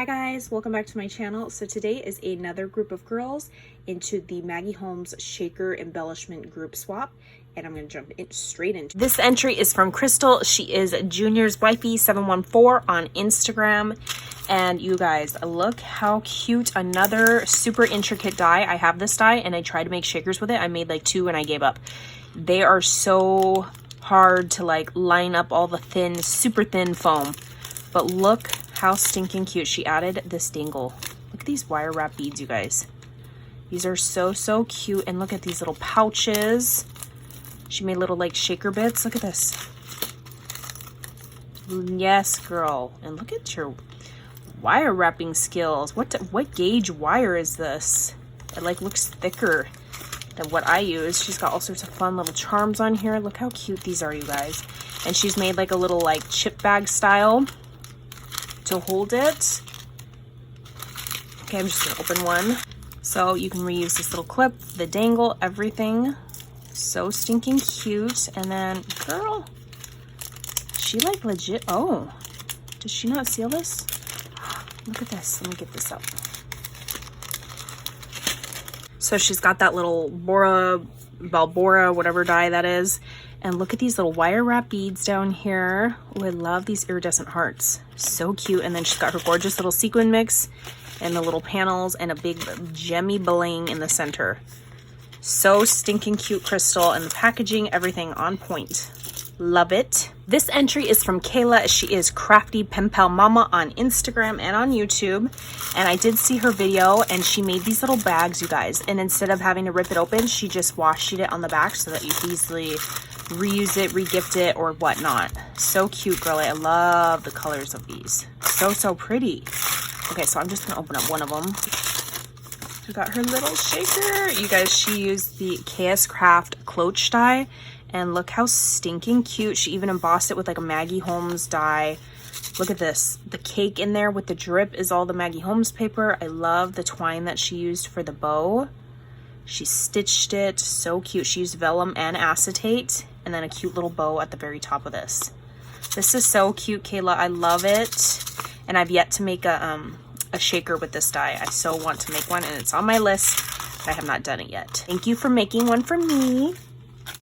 Hi guys, welcome back to my channel. So today is another group of girls into the Maggie Holmes Shaker Embellishment group swap, and I'm going to jump straight into this entry is from Crystal. She is Junior's Wifey 714 on Instagram. And you guys, look how cute. Another super intricate die. I have this die and I tried to make shakers with it. I made like 2 and I gave up. They are so hard to like line up all the thin, super thin foam. But look how stinking cute. She added this dangle. Look at these wire wrap beads, you guys. These are so cute. And look at these little pouches. She made little like shaker bits. Look at this. Yes, girl. And look at your wire wrapping skills. What gauge wire is this? It like looks thicker than what I use. She's got all sorts of fun little charms on here. Look how cute these are, you guys. And she's made like a little like chip bag style to hold it. Okay, I'm just gonna open one. So you can reuse this little clip, the dangle, everything. So stinking cute. And then, girl, she like legit, oh, does she not seal this? Look at this, let me get this up. So she's got that little Balbora, whatever dye that is. And look at these little wire wrap beads down here. Oh, I love these iridescent hearts. So cute. And then she's got her gorgeous little sequin mix and the little panels and a big gemmy bling in the center. So stinking cute, Crystal. And the packaging, everything on point. Love it. This entry is from Kayla. She is Crafty Pen Pal Mama on Instagram and on YouTube. And I did see her video and she made these little bags, you guys. And instead of having to rip it open, she just washi it on the back so that you can easily reuse it, regift it, or whatnot. So cute, girly. I love the colors of these. So pretty. Okay, so I'm just gonna open up one of them. We got her little shaker. You guys, she used the KS Craft cloche die. And look how stinking cute. She even embossed it with like a Maggie Holmes die. Look at this. The cake in there with the drip is all the Maggie Holmes paper. I love the twine that she used for the bow. She stitched it. So cute. She used vellum and acetate. And then a cute little bow at the very top of this. This is so cute, Kayla. I love it. And I've yet to make a shaker with this die. I so want to make one and it's on my list. I have not done it yet. Thank you for making one for me.